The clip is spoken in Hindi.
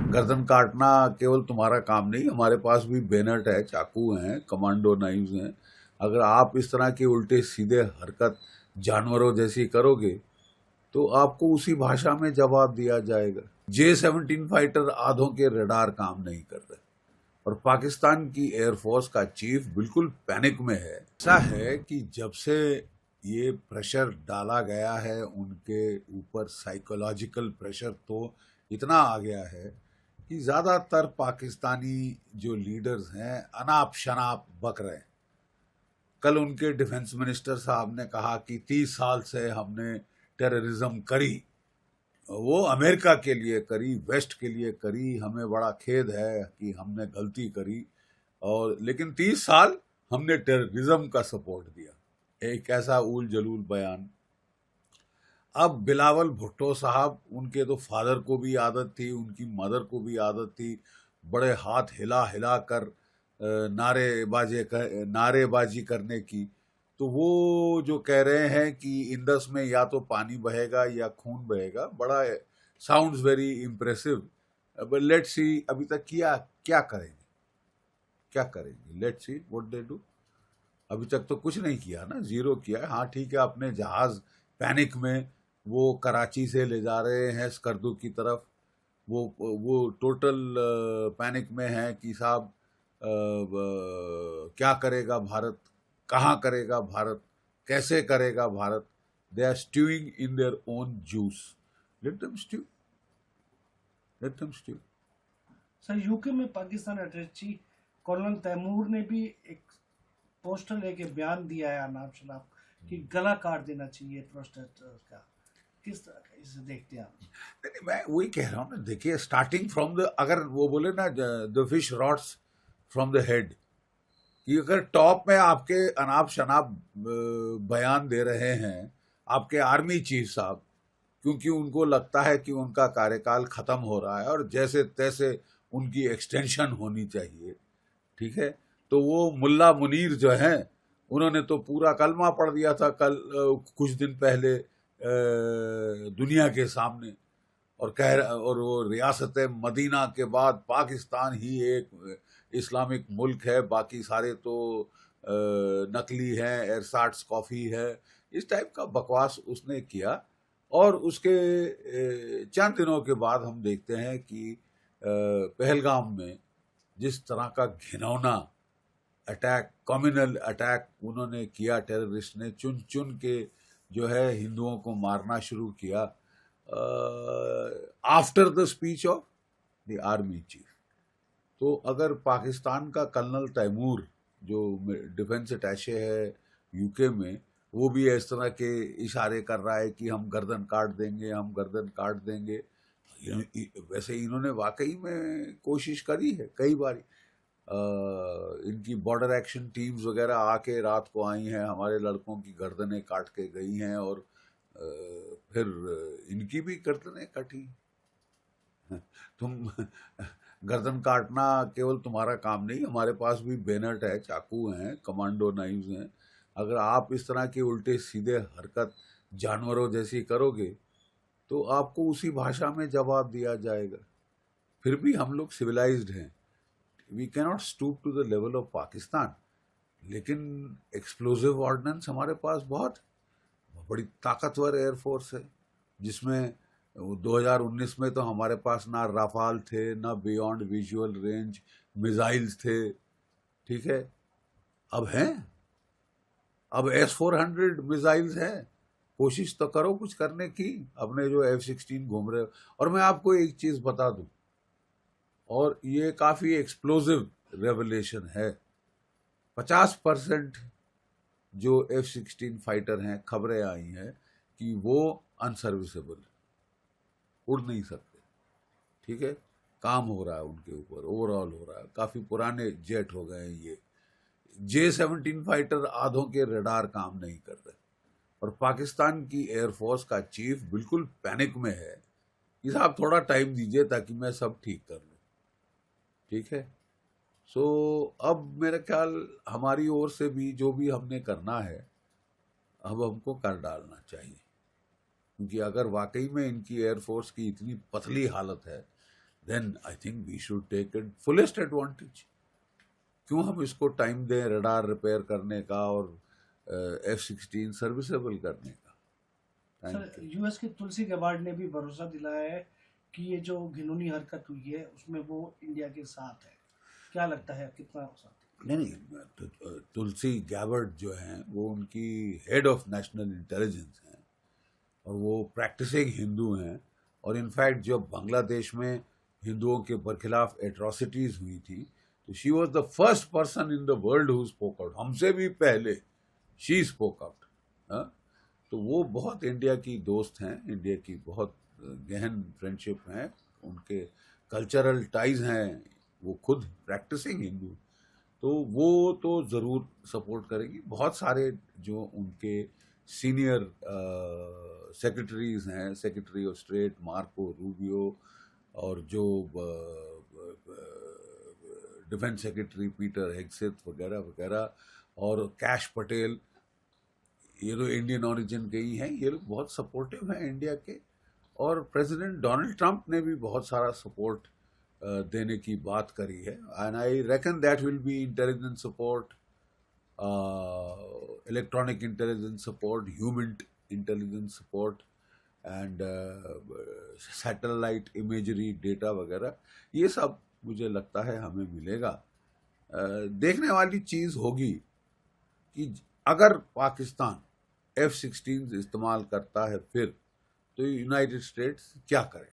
गर्दन काटना केवल तुम्हारा काम नहीं, हमारे पास भी बेनट है, चाकू हैं, कमांडो नाइव्स हैं। अगर आप इस तरह की उल्टे सीधे हरकत जानवरों जैसी करोगे तो आपको उसी भाषा में जवाब दिया जाएगा। J-17 फाइटर आधों के रडार काम नहीं कर रहे और पाकिस्तान की एयरफोर्स का चीफ बिल्कुल पैनिक में है। ऐसा है कि जब से ये प्रेशर डाला गया है उनके ऊपर, साइकोलॉजिकल प्रेशर तो इतना आ गया है कि ज्यादातर पाकिस्तानी जो लीडर्स हैं अनाप शनाप बक रहे हैं। कल उनके डिफेंस मिनिस्टर साहब ने कहा कि 30 साल से हमने टेररिज्म करी, वो अमेरिका के लिए करी, वेस्ट के लिए करी, हमें बड़ा खेद है कि हमने गलती करी, और लेकिन 30 साल हमने टेररिज्म का सपोर्ट दिया। एक ऐसा उल जलूल बयान। अब बिलावल भुट्टो साहब, उनके तो फादर को भी आदत थी, उनकी मदर को भी आदत थी बड़े हाथ हिला हिला कर नारेबाजी करने की। तो वो जो कह रहे हैं कि इंडस में या तो पानी बहेगा या खून बहेगा, बड़ा sounds very impressive. But let's see अभी तक क्या क्या करेंगे, let's see what they do. अभी तक तो कुछ नहीं किया ना, जीरो किया है। हाँ ठीक है, अपने जहाज पैनिक में वो कराची से ले जा रहे हैं स्कर्दू की तरफ। वो टोटल पैनिक में है कि साहब क्या करेगा भारत, कहाँ करेगा भारत, कैसे करेगा Bharat. They are stewing in their own juice. Let them stew, let them stew. Sir, UK में पाकिस्तान अटैची कर्नल तैमूर ने भी एक पोस्टर लेके बयान दिया है अनाप शनाप कि गला काट देना चाहिए प्रोटेस्टर्स का। किस तरह का इसे देखते हैं आप? नहीं, मैं वही कह रहा हूँ ना, देखिए स्टार्टिंग फ्रॉम द, अगर वो बोले ना the fish rots from the head, कि अगर टॉप में आपके अनाप शनाप बयान दे रहे हैं आपके आर्मी चीफ साहब, क्योंकि उनको लगता है कि उनका कार्यकाल खत्म हो रहा है और जैसे तैसे उनकी एक्सटेंशन होनी चाहिए, ठीक है, तो वो मुल्ला मुनीर जो हैं उन्होंने तो पूरा कलमा पढ़ दिया था कल कुछ दिन पहले दुनिया के सामने, और वो रियासत मदीना के बाद पाकिस्तान ही एक इस्लामिक मुल्क है, बाकी सारे तो नकली हैं, एरसाट्स कॉफ़ी है, इस टाइप का बकवास उसने किया। और उसके चंद दिनों के बाद हम देखते हैं कि पहलगाम में जिस तरह का घिनौना अटैक, कम्युनल अटैक उन्होंने किया, टेररिस्ट ने चुन चुन के जो है हिंदुओं को मारना शुरू किया after the speech of the army chief. तो अगर पाकिस्तान का कर्नल तैमूर जो डिफेंस अटैचे है यूके में, वो भी इस तरह के इशारे कर रहा है कि हम गर्दन काट देंगे, हम गर्दन काट देंगे। वैसे इन्होंने वाकई में कोशिश करी है कई बार। इनकी बॉर्डर एक्शन टीम्स वगैरह आके रात को आई हैं, हमारे लड़कों की गर्दनें काट के गई हैं, और फिर इनकी भी गर्दनें कटी। तुम गर्दन काटना केवल तुम्हारा काम नहीं, हमारे पास भी बेनट है, चाकू हैं, कमांडो नाइव्स हैं। अगर आप इस तरह की उल्टे सीधे हरकत जानवरों जैसी करोगे तो आपको उसी भाषा में जवाब दिया जाएगा। फिर भी हम लोग सिविलाइज्ड हैं, we cannot stoop to the level of Pakistan, लेकिन एक्सप्लोजिव ऑर्डिनेंस हमारे पास बहुत बड़ी ताकतवर एयरफोर्स है, जिसमें 2019 में तो हमारे पास ना राफाल थे, ना बियॉन्ड विजुअल रेंज मिसाइल्स थे, ठीक है। अब हैं, अब S-400 मिसाइल्स हैं। कोशिश तो करो कुछ करने की, अपने जो F-16 घूम रहे हो। और मैं आपको एक चीज बता दूं, और ये काफी एक्सप्लोजिव रेवलेशन है, 50% जो F-16 फाइटर हैं, खबरें आई हैं कि वो अनसर्विसेबल, उड़ नहीं सकते, ठीक है। काम हो रहा है उनके ऊपर, ओवरऑल हो रहा है, काफी पुराने जेट हो गए हैं ये। J-17 फाइटर आधों के रडार काम नहीं कर रहे और पाकिस्तान की एयरफोर्स का चीफ बिल्कुल पैनिक में है कि साहब थोड़ा टाइम दीजिए ताकि मैं सब ठीक कर लूँ, ठीक है। सो अब मेरा ख्याल हमारी ओर से भी जो भी हमने करना है अब हमको कर डालना चाहिए, क्योंकि अगर वाकई में इनकी एयरफोर्स की इतनी पतली हालत है then I think we should take it fullest advantage. क्यों हम इसको टाइम दें रडार रिपेयर करने का और F-16 सर्विसेबल करने का? सर यूएस के तुलसी गबार्ड ने भी भरोसा दिलाया है कि ये जो घिनौनी हरकत हुई है उसमें वो इंडिया के साथ है। क्या लगता है कितना साथ? नहीं, तुलसी गैबर्ड जो हैं वो उनकी हेड ऑफ नेशनल इंटेलिजेंस हैं और वो प्रैक्टिसिंग हिंदू हैं, और इनफैक्ट जब बांग्लादेश में हिंदुओं के बरखिलाफ एट्रॉसिटीज हुई थी तो she was the first person in the world who spoke out, हमसे भी पहले शी स्पोक आउट। तो वो बहुत इंडिया की दोस्त हैं, इंडिया की बहुत गहन फ्रेंडशिप है, उनके कल्चरल टाइज हैं, वो खुद प्रैक्टिसिंग हिंदू, तो वो तो ज़रूर सपोर्ट करेगी। बहुत सारे जो उनके सीनियर सेक्रेटरीज हैं, secretary of state Marco Rubio और जो डिफेंस सेक्रेटरी पीटर हेगसेथ वगैरह वगैरह, और कैश पटेल, ये लोग इंडियन ओरिजिन के ही हैं, ये लोग बहुत सपोर्टिव हैं इंडिया के। और प्रेसिडेंट डोनाल्ड ट्रंप ने भी बहुत सारा सपोर्ट देने की बात करी है, and I reckon that will be intelligence support, electronic intelligence support, human intelligence support and satellite imagery data वगैरह, ये सब मुझे लगता है हमें मिलेगा। देखने वाली चीज़ होगी कि अगर पाकिस्तान F-16 इस्तेमाल करता है फिर तो यूनाइटेड स्टेट्स क्या करेगा।